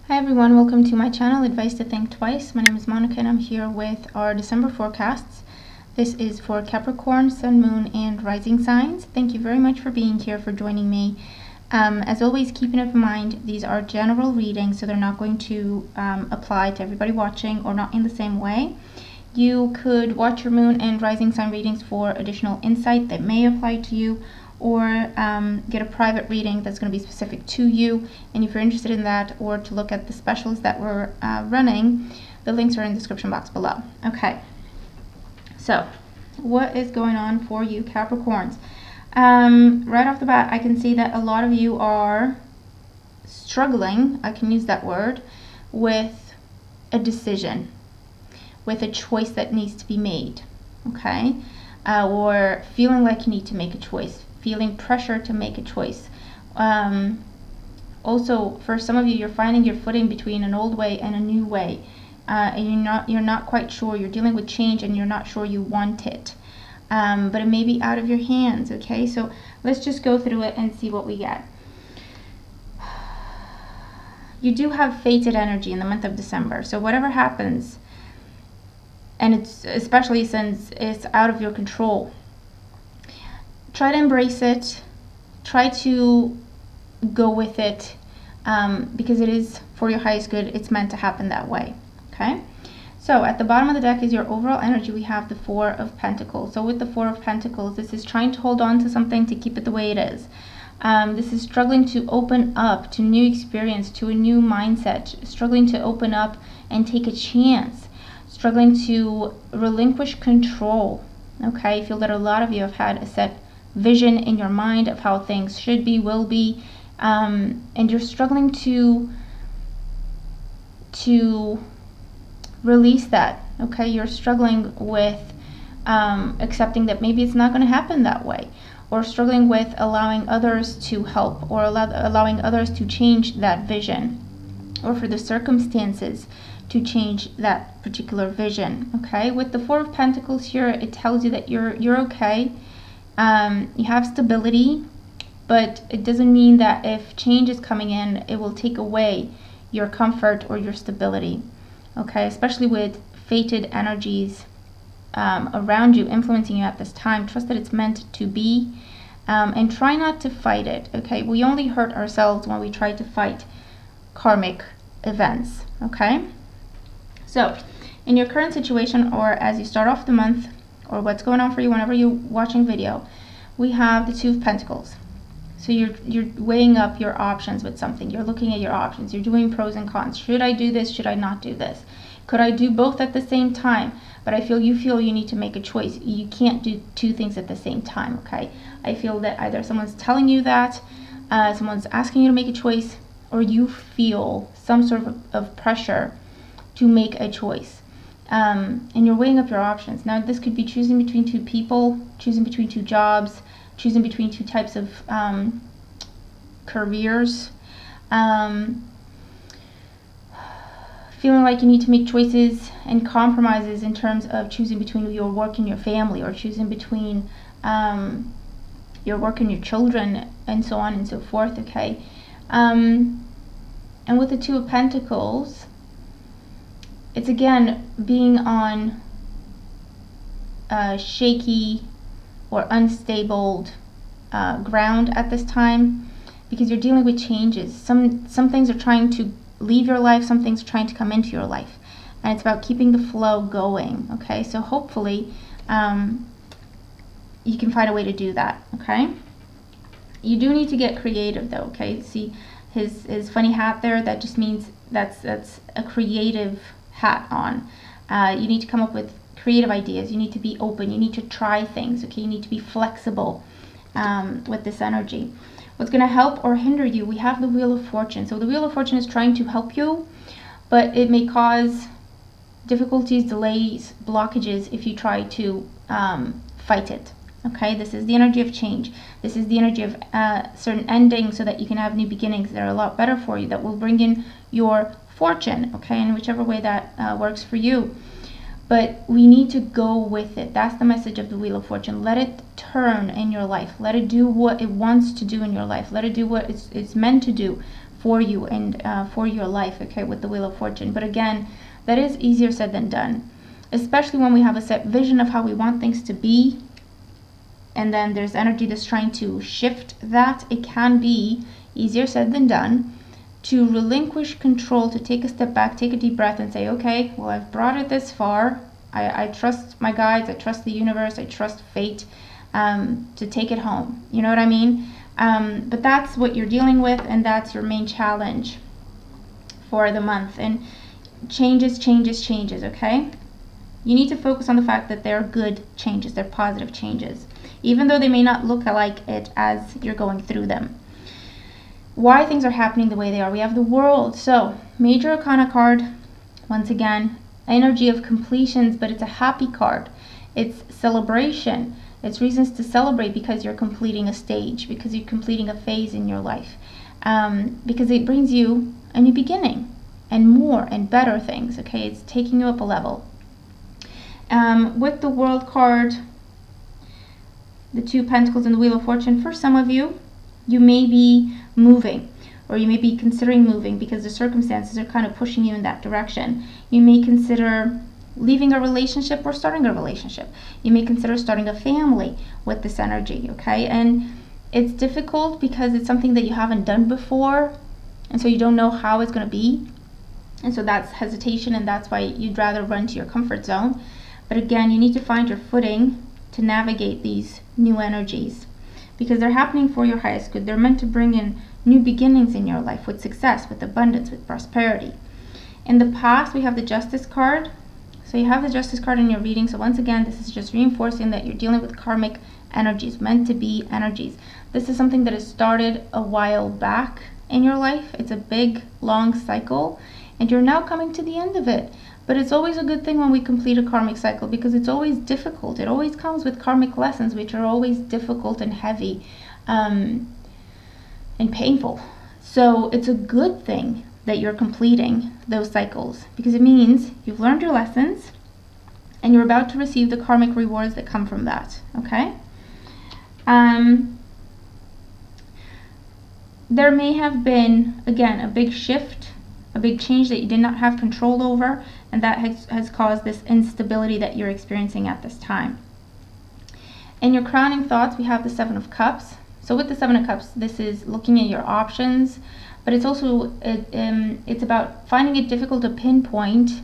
Hi everyone, welcome to my channel, Advice to Think Twice. My name is Monica and I'm here with our December forecasts. This is for Capricorn, Sun, Moon, and Rising signs. Thank you very much for being here, for joining me. As always, keeping in mind, these are general readings, so they're not going to apply to everybody watching, or not in the same way. You could watch your Moon and Rising sign readings for additional insight that may apply to you, or get a private reading that's going to be specific to you. And if you're interested in that, or to look at the specials that we're running, the links are in the description box below. Okay, so what is going on for you Capricorns? Right off the bat, I can see that a lot of you are struggling, I can use that word, with a decision, with a choice that needs to be made. Okay, or feeling like you need to make a choice, feeling pressure to make a choice. Also, for some of you, you're finding your footing between an old way and a new way, and you're not quite sure. You're dealing with change and you're not sure you want it, but it may be out of your hands. Okay, so let's just go through it and see what we get. You do have fated energy in the month of December, so whatever happens, and it's especially since it's out of your control, try to embrace it, try to go with it, because it is for your highest good. It's meant to happen that way. Okay, so at the bottom of the deck is your overall energy. We have the Four of Pentacles. So with the Four of Pentacles, this is trying to hold on to something, to keep it the way it is. This is struggling to open up to new experience, to a new mindset, struggling to open up and take a chance, struggling to relinquish control. Okay, I feel that a lot of you have had a set vision in your mind of how things should be, will be, and you're struggling to release that. Okay, you're struggling with accepting that maybe it's not going to happen that way, or struggling with allowing others to help, or allowing others to change that vision, or for the circumstances to change that particular vision. Okay, with the Four of Pentacles here, it tells you that you're okay. You have stability, but it doesn't mean that if change is coming in, it will take away your comfort or your stability. Okay, especially with fated energies around you, influencing you at this time. Trust that it's meant to be, and try not to fight it. Okay, we only hurt ourselves when we try to fight karmic events. Okay, so in your current situation, or as you start off the month, or what's going on for you whenever you're watching video, we have the Two of Pentacles. So you're weighing up your options with something. You're looking at your options. You're doing pros and cons. Should I do this? Should I not do this? Could I do both at the same time? But you feel you need to make a choice. You can't do two things at the same time. Okay, I feel that either someone's telling you that, someone's asking you to make a choice, or you feel some sort of pressure to make a choice. And you're weighing up your options. Now, this could be choosing between two people, choosing between two jobs, choosing between two types of careers, feeling like you need to make choices and compromises in terms of choosing between your work and your family, or choosing between your work and your children, and so on and so forth. Okay, and with the Two of Pentacles, it's again being on shaky or unstable ground at this time, because you're dealing with changes. Some things are trying to leave your life, some things are trying to come into your life, and it's about keeping the flow going. Okay, so hopefully you can find a way to do that. Okay, you do need to get creative though. Okay, see his funny hat there, that just means that's a creative hat on. You need to come up with creative ideas. You need to be open. You need to try things. Okay, you need to be flexible with this energy. What's going to help or hinder you? We have the Wheel of Fortune. So the Wheel of Fortune is trying to help you, but it may cause difficulties, delays, blockages if you try to fight it. Okay, this is the energy of change. This is the energy of certain endings, so that you can have new beginnings that are a lot better for you, that will bring in your fortune. Okay, in whichever way that works for you. But we need to go with it. That's the message of the Wheel of Fortune. Let it turn in your life. Let it do what it wants to do in your life. Let it do what it's meant to do for you and for your life, okay, with the Wheel of Fortune. But again, that is easier said than done, especially when we have a set vision of how we want things to be, and then there's energy that's trying to shift that. It can be easier said than done to relinquish control, to take a step back, take a deep breath and say, okay, well, I've brought it this far. I trust my guides, I trust the universe, I trust fate to take it home. You know what I mean? But that's what you're dealing with, and that's your main challenge for the month. And changes, okay? You need to focus on the fact that they're good changes, they're positive changes, even though they may not look like it as you're going through them. Why things are happening the way they are. We have the World. So, Major Arcana card, once again, energy of completions, but it's a happy card. It's celebration. It's reasons to celebrate because you're completing a stage, because you're completing a phase in your life, because it brings you a new beginning and more and better things, okay? It's taking you up a level. With the World card, the Two of Pentacles and the Wheel of Fortune, for some of you, you may be moving, or you may be considering moving because the circumstances are kind of pushing you in that direction. You may consider leaving a relationship or starting a relationship. You may consider starting a family with this energy, okay? And it's difficult because it's something that you haven't done before, and so you don't know how it's going to be. And so that's hesitation, and that's why you'd rather run to your comfort zone. But again, you need to find your footing to navigate these new energies, because they're happening for your highest good. They're meant to bring in new beginnings in your life with success, with abundance, with prosperity. In the past, we have the Justice card. So you have the Justice card in your reading. So once again, this is just reinforcing that you're dealing with karmic energies, meant to be energies. This is something that has started a while back in your life. It's a big, long cycle, and you're now coming to the end of it. But it's always a good thing when we complete a karmic cycle, because it's always difficult. It always comes with karmic lessons, which are always difficult and heavy and painful. So it's a good thing that you're completing those cycles, because it means you've learned your lessons and you're about to receive the karmic rewards that come from that, okay? There may have been, again, a big shift, a big change that you did not have control over, and that has caused this instability that you're experiencing at this time. In your crowning thoughts, we have the Seven of Cups. So with the Seven of Cups, this is looking at your options, but it's also it's about finding it difficult to pinpoint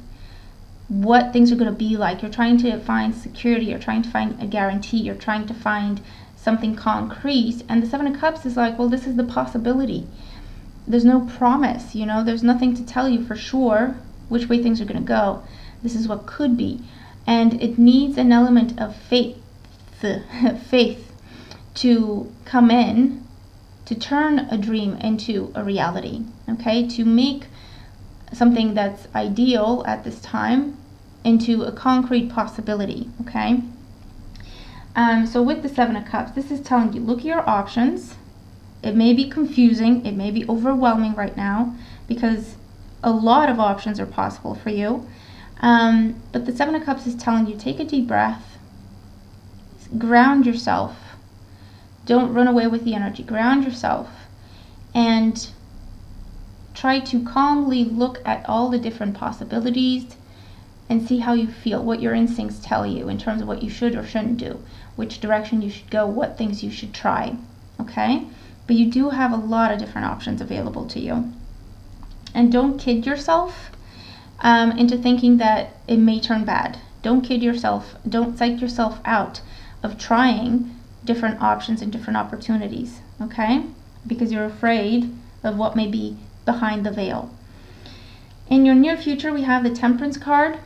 what things are going to be like. You're trying to find security, you're trying to find a guarantee, you're trying to find something concrete, and the Seven of Cups is like, well, this is the possibility. There's no promise, you know, there's nothing to tell you for sure which way things are going to go. This is what could be, and it needs an element of faith to come in, to turn a dream into a reality, okay? To make something that's ideal at this time into a concrete possibility, okay? So with the Seven of Cups, this is telling you, look at your options. It may be confusing, it may be overwhelming right now, because a lot of options are possible for you. But the Seven of Cups is telling you, take a deep breath, ground yourself. Don't run away with the energy. Ground yourself and try to calmly look at all the different possibilities and see how you feel, what your instincts tell you in terms of what you should or shouldn't do, which direction you should go, what things you should try, okay? But you do have a lot of different options available to you. And don't kid yourself into thinking that it may turn bad. Don't kid yourself. Don't psych yourself out of trying different options and different opportunities, okay? Because you're afraid of what may be behind the veil. In your near future, we have the Temperance card.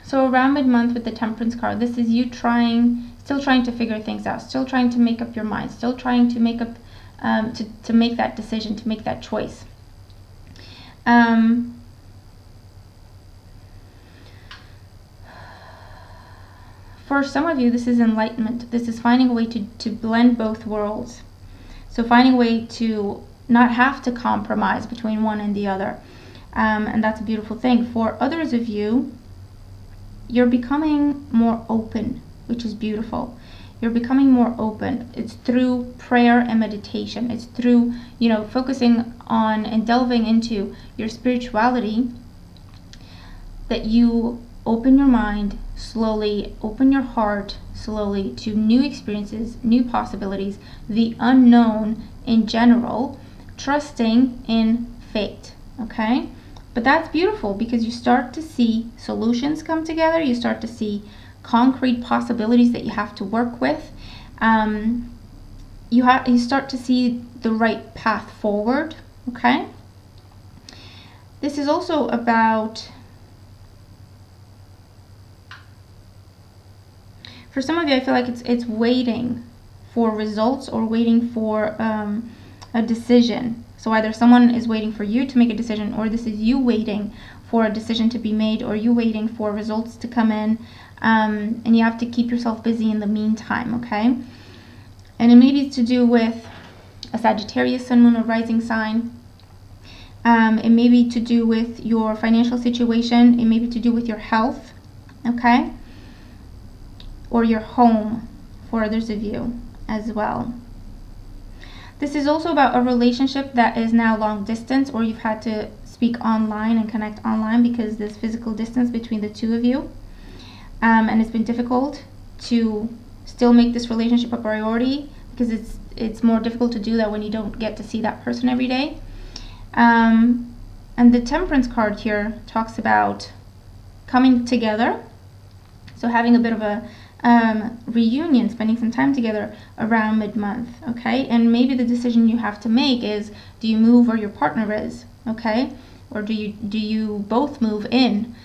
So around mid-month with the Temperance card, this is you still trying to figure things out, still trying to make up your mind, still trying to make up, to make that decision, to make that choice. For some of you, this is enlightenment. This is finding a way to blend both worlds. So finding a way to not have to compromise between one and the other. And that's a beautiful thing. For others of you, you're becoming more open, which is beautiful. You're becoming more open. It's through prayer and meditation. It's through, focusing on and delving into your spirituality that you open your mind slowly, open your heart slowly to new experiences, new possibilities, the unknown in general, trusting in fate, okay? But that's beautiful because you start to see solutions come together. You start to see concrete possibilities that you have to work with. You start to see the right path forward, okay? This is also about, for some of you, I feel like it's waiting for results or waiting for a decision. So either someone is waiting for you to make a decision, or this is you waiting for a decision to be made, or you waiting for results to come in, and you have to keep yourself busy in the meantime, okay? And it may be to do with a Sagittarius sun, moon, or rising sign. It may be to do with your financial situation. It may be to do with your health, okay? Or your home, for others of you as well. This is also about a relationship that is now long distance, or you've had to speak online and connect online because there's physical distance between the two of you. And it's been difficult to still make this relationship a priority because it's more difficult to do that when you don't get to see that person every day. And the Temperance card here talks about coming together, so having a bit of a reunion, spending some time together around mid-month, okay? And maybe the decision you have to make is, do you move where your partner is, okay? Or do you both move in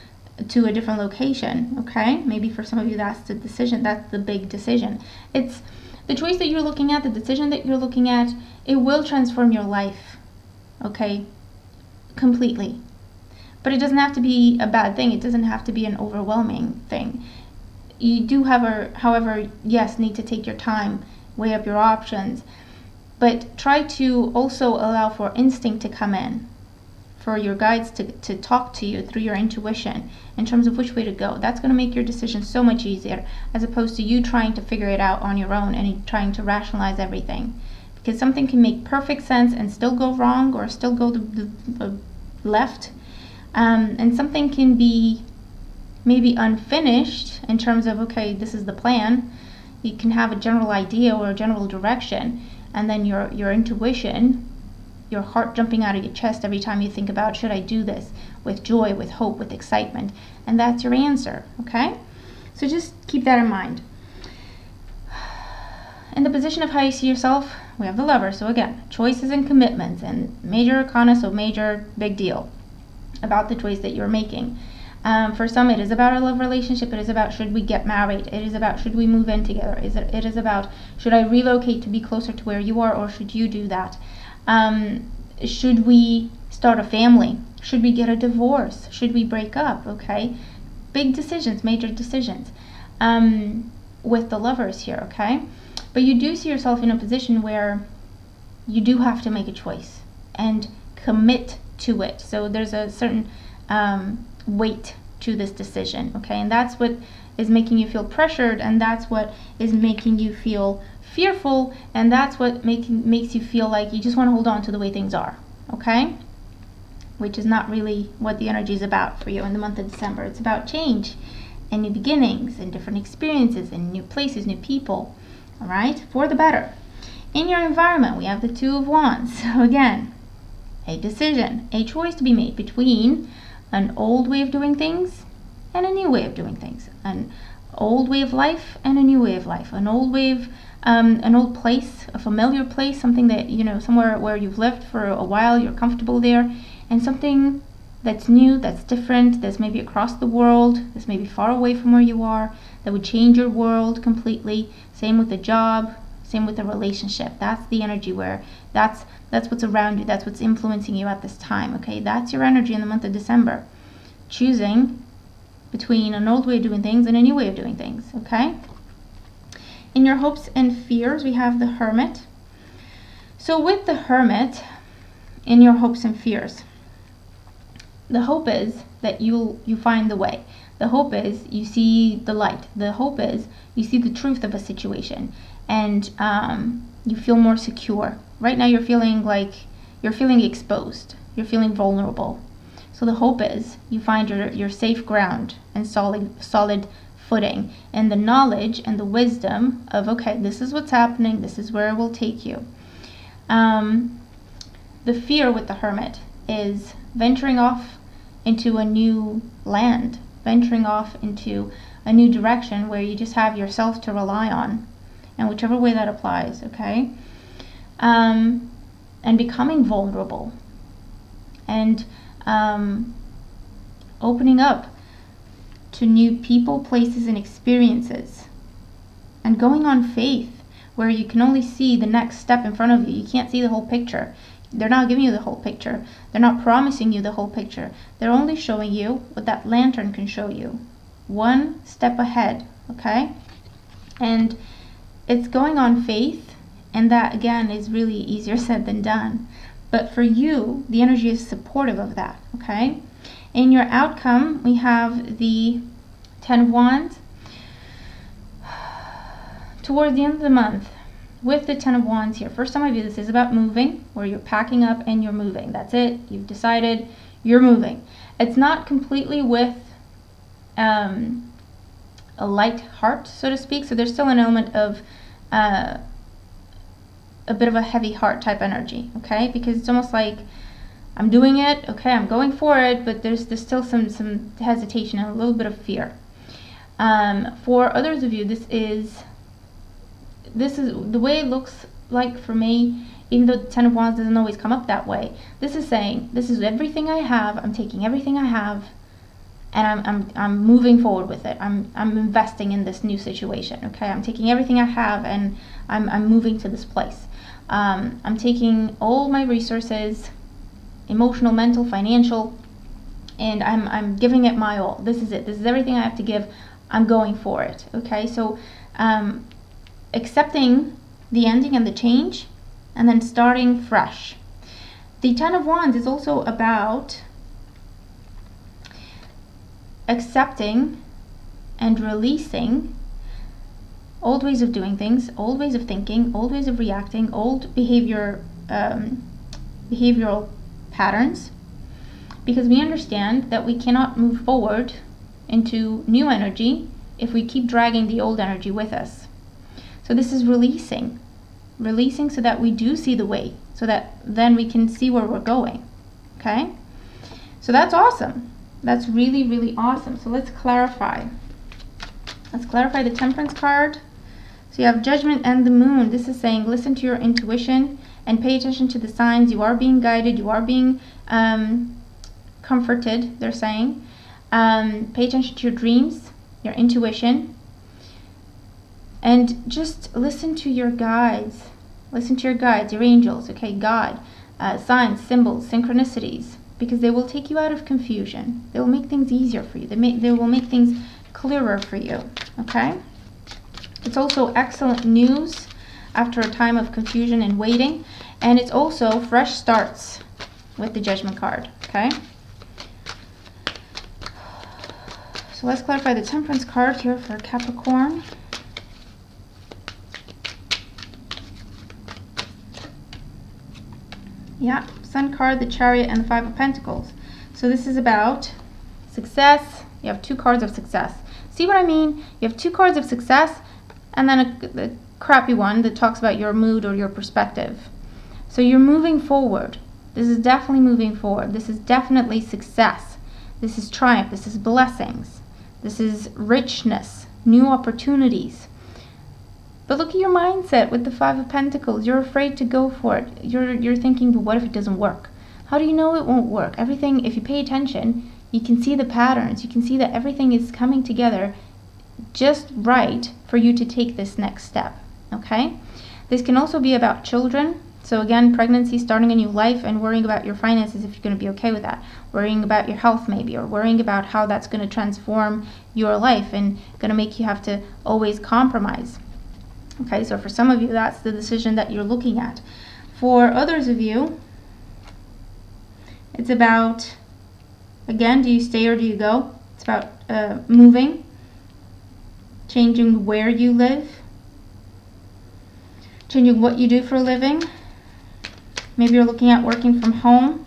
to a different location, okay? Maybe for some of you that's the decision, that's the big decision. It's the choice that you're looking at, the decision that you're looking at, it will transform your life, okay? Completely. But it doesn't have to be a bad thing. It doesn't have to be an overwhelming thing. You do, however, yes, need to take your time, weigh up your options, but try to also allow for instinct to come in, for your guides to talk to you through your intuition in terms of which way to go. That's going to make your decision so much easier, as opposed to you trying to figure it out on your own and trying to rationalize everything. Because something can make perfect sense and still go wrong, or still go the left, and something can be maybe unfinished in terms of, okay, this is the plan. You can have a general idea or a general direction, and then your intuition, your heart jumping out of your chest every time you think about, should I do this, with joy, with hope, with excitement, and that's your answer, okay? So just keep that in mind. In the position of how you see yourself, we have the Lover. So again, choices and commitments, and major arcana, so major, big deal about the choice that you're making. For some, it is about a love relationship. It is about, should we get married? It is about, should we move in together? It is about, should I relocate to be closer to where you are, or should you do that? Should we start a family? Should we get a divorce? Should we break up? Okay, big decisions, major decisions, with the Lovers here, okay? But you do see yourself in a position where you do have to make a choice and commit to it. So there's a certain weight to this decision, okay? And that's what is making you feel pressured, and that's what is making you feel fearful, and that's what makes you feel like you just want to hold on to the way things are, okay? Which is not really what the energy is about for you in the month of December. It's about change and new beginnings and different experiences and new places, new people, all right? For the better. In your environment, we have the Two of Wands. So again, a decision, a choice to be made between an old way of doing things and a new way of doing things, an old way of life and a new way of life, an old way of an old place, a familiar place, something that, somewhere where you've lived for a while, you're comfortable there, and something that's new, that's different, that's maybe across the world, that's maybe far away from where you are, that would change your world completely. Same with the job, same with the relationship. That's the energy where that's what's around you, that's what's influencing you at this time, okay? That's your energy in the month of December. Choosing between an old way of doing things and a new way of doing things, okay? In your hopes and fears, we have the Hermit. So with the Hermit, in your hopes and fears, The hope is that you find the way. The hope is you see the light. The hope is you see the truth of a situation, and you feel more secure. Right now you're feeling like you're feeling exposed. You're feeling vulnerable. So the hope is you find your safe ground and solid footing, and the knowledge and the wisdom of, okay, this is what's happening. This is where it will take you. The fear with the Hermit is venturing off into a new land, venturing off into a new direction where you just have yourself to rely on, and whichever way that applies, okay? And becoming vulnerable, and opening up to new people, places, and experiences, and going on faith where you can only see the next step in front of you. You can't see the whole picture. They're not giving you the whole picture. They're not promising you the whole picture. They're only showing you what that lantern can show you. One step ahead, okay? And it's going on faith, and that, again, is really easier said than done. But for you, the energy is supportive of that, okay? In your outcome, we have the Ten of Wands. Towards the end of the month, with the Ten of Wands here, first time I view this is about moving, where you're packing up and you're moving. That's it. You've decided you're moving. It's not completely with a light heart, so to speak. So there's still an element of a bit of a heavy heart type energy, okay? Because it's almost like I'm doing it, okay, I'm going for it, but there's still some hesitation and a little bit of fear. For others of you, this is the way it looks like for me, even though the Ten of Wands doesn't always come up that way. This is saying, this is everything I have, I'm taking everything I have, and I'm moving forward with it. I'm investing in this new situation, okay? I'm taking everything I have and I'm moving to this place. I'm taking all my resources, emotional, mental, financial, and I'm giving it my all. This is it. This is everything I have to give. I'm going for it, okay? So accepting the ending and the change, and then starting fresh. The Ten of Wands is also about accepting and releasing old ways of doing things, old ways of thinking, old ways of reacting, old behavioral patterns, because we understand that we cannot move forward into new energy if we keep dragging the old energy with us. So this is releasing so that we do see the way, so that then we can see where we're going, okay? So that's awesome. That's really, really awesome. So let's clarify. Let's clarify the Temperance card. So you have Judgment and the Moon. This is saying listen to your intuition and pay attention to the signs. You are being guided. You are being comforted, they're saying. Pay attention to your dreams, your intuition. And just listen to your guides. Listen to your guides, your angels, okay, God, signs, symbols, synchronicities, because they will take you out of confusion. They will make things easier for you. They will make things clearer for you, okay? It's also excellent news after a time of confusion and waiting, and it's also fresh starts with the Judgment card, okay? So let's clarify the Temperance card here for Capricorn. Yeah, Sun card, the Chariot, and the Five of Pentacles. So this is about success. You have two cards of success. See what I mean? You have two cards of success, and then a crappy one that talks about your mood or your perspective. So you're moving forward. This is definitely moving forward. This is definitely success. This is triumph. This is blessings. This is richness, new opportunities. But look at your mindset with the Five of Pentacles. You're afraid to go for it. You're thinking, but what if it doesn't work? How do you know it won't work? Everything, if you pay attention, you can see the patterns. You can see that everything is coming together just right for you to take this next step, okay? This can also be about children. So again, pregnancy, starting a new life, and worrying about your finances if you're going to be okay with that. Worrying about your health maybe, or worrying about how that's going to transform your life and going to make you have to always compromise. Okay, so for some of you, that's the decision that you're looking at. For others of you, it's about Again, do you stay or do you go? It's about moving, changing where you live, changing what you do for a living. Maybe you're looking at working from home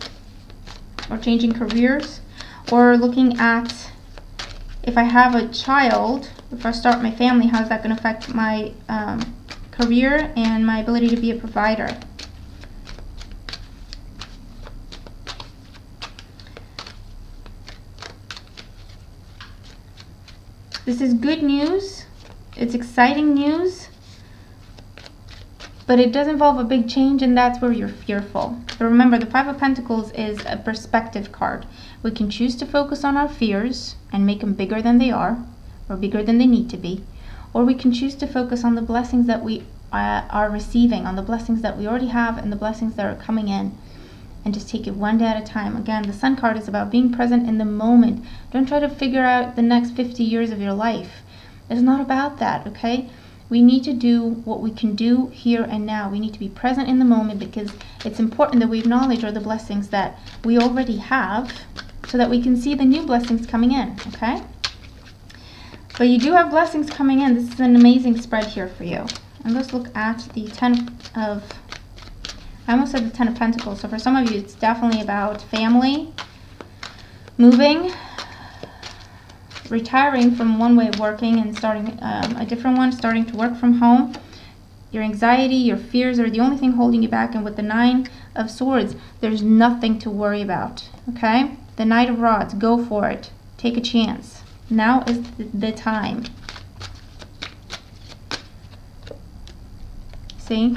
or changing careers, or looking at, if I have a child, if I start my family, how's that going to affect my career and my ability to be a provider? This is good news. It's exciting news. But it does involve a big change, and that's where you're fearful. But remember, the Five of Pentacles is a perspective card. We can choose to focus on our fears and make them bigger than they are, or bigger than they need to be. Or we can choose to focus on the blessings that we are receiving, on the blessings that we already have and the blessings that are coming in. And just take it one day at a time. Again, the Sun card is about being present in the moment. Don't try to figure out the next 50 years of your life. It's not about that, okay? We need to do what we can do here and now. We need to be present in the moment, because it's important that we acknowledge all the blessings that we already have so that we can see the new blessings coming in, okay? But you do have blessings coming in. This is an amazing spread here for you. And let's look at the I almost said the Ten of Pentacles. So for some of you, it's definitely about family, moving, retiring from one way of working and starting a different one, starting to work from home. Your anxiety, your fears are the only thing holding you back. And with the Nine of Swords, there's nothing to worry about, okay? The Knight of Rods, go for it. Take a chance. Now is the time. See?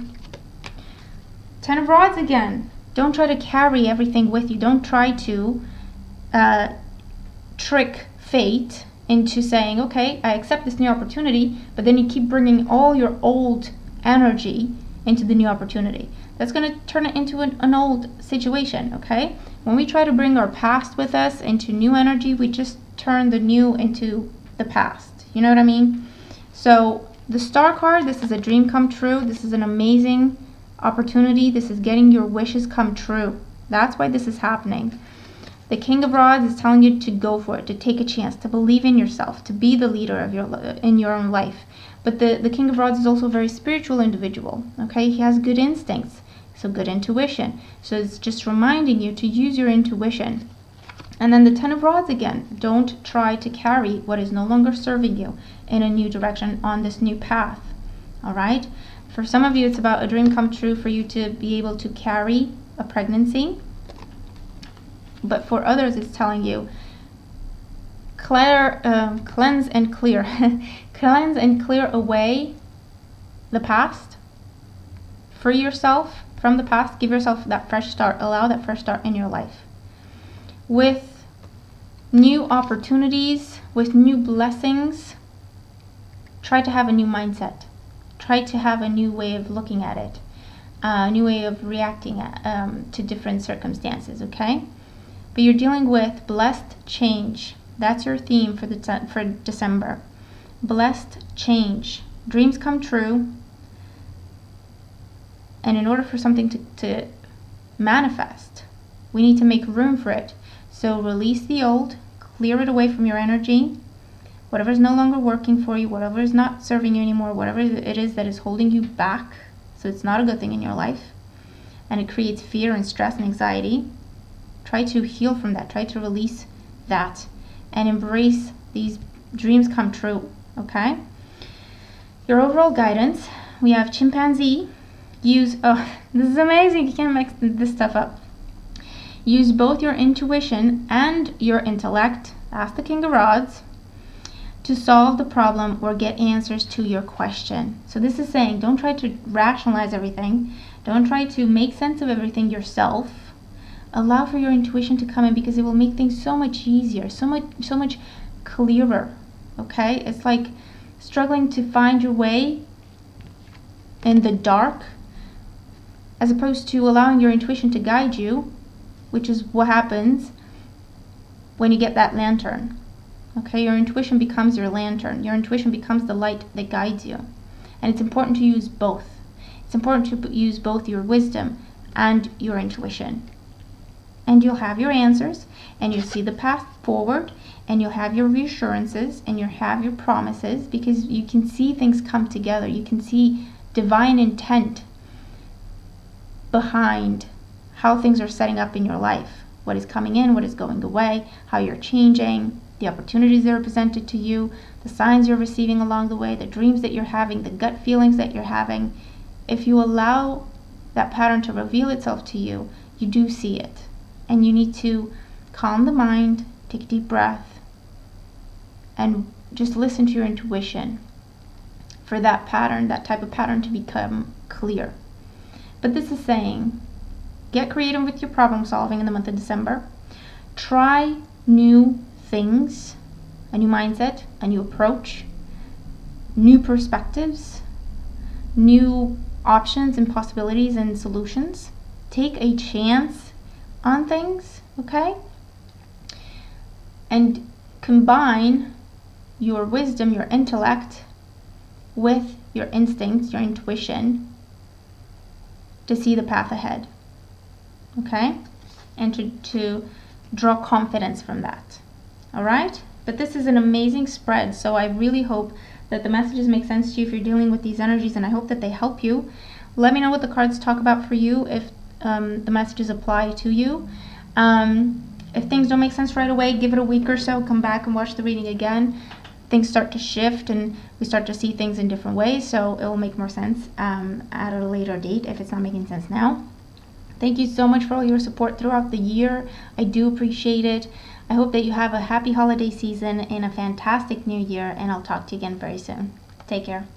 Ten of Rods again. Don't try to carry everything with you. Don't try to trick fate into saying, okay, I accept this new opportunity, but then you keep bringing all your old energy into the new opportunity. That's going to turn it into an old situation, okay? When we try to bring our past with us into new energy, we just turn the new into the past. You know what I mean? So the Star card, this is a dream come true. This is an amazing opportunity. This is getting your wishes come true. That's why this is happening. The King of Rods is telling you to go for it, to take a chance, to believe in yourself, to be the leader of in your own life. But the King of Rods is also a very spiritual individual, okay? He has good instincts, so good intuition. So it's just reminding you to use your intuition. And then the Ten of Rods again. Don't try to carry what is no longer serving you in a new direction on this new path, all right? For some of you, it's about a dream come true for you to be able to carry a pregnancy. But for others, it's telling you, cleanse and clear. Cleanse and clear away the past. Free yourself from the past. Give yourself that fresh start. Allow that fresh start in your life. With new opportunities, with new blessings, try to have a new mindset. Try to have a new way of looking at it. A new way of reacting to different circumstances, okay? But you're dealing with blessed change. That's your theme for December. Blessed change. Dreams come true. And in order for something to manifest, we need to make room for it. So release the old, clear it away from your energy. Whatever is no longer working for you, whatever is not serving you anymore, whatever it is that is holding you back, so it's not a good thing in your life, and it creates fear and stress and anxiety. Try to heal from that. Try to release that and embrace these dreams come true, okay? Your overall guidance, we have chimpanzee. Use, oh, this is amazing. You can't mix this stuff up. Use both your intuition and your intellect, ask the King of Rods, to solve the problem or get answers to your question. So this is saying, don't try to rationalize everything. Don't try to make sense of everything yourself. Allow for your intuition to come in, because it will make things so much easier, so much clearer, okay? It's like struggling to find your way in the dark, as opposed to allowing your intuition to guide you, which is what happens when you get that lantern. Okay, your intuition becomes your lantern. Your intuition becomes the light that guides you. And it's important to use both. It's important to use both your wisdom and your intuition. and you'll have your answers, and you'll see the path forward, and you'll have your reassurances, and you'll have your promises, because you can see things come together. You can see divine intent behind how things are setting up in your life. What is coming in, what is going away, how you're changing, the opportunities that are presented to you, the signs you're receiving along the way, the dreams that you're having, the gut feelings that you're having. If you allow that pattern to reveal itself to you, you do see it. And you need to calm the mind, take a deep breath, and just listen to your intuition for that pattern, that type of pattern, to become clear. But this is saying, get creative with your problem solving in the month of December. Try new things, a new mindset, a new approach, new perspectives, new options and possibilities and solutions. Take a chance on things, okay? And combine your wisdom, your intellect, with your instincts, your intuition, to see the path ahead, okay? And to draw confidence from that, all right? But this is an amazing spread, so I really hope that the messages make sense to you if you're dealing with these energies, and I hope that they help you. Let me know what the cards talk about for you, if the messages apply to you. If things don't make sense right away, give it a week or so, come back and watch the reading again. Things start to shift and we start to see things in different ways, so it will make more sense at a later date if it's not making sense now. Thank you so much for all your support throughout the year. I do appreciate it. I hope that you have a happy holiday season and a fantastic new year, and I'll talk to you again very soon. Take care.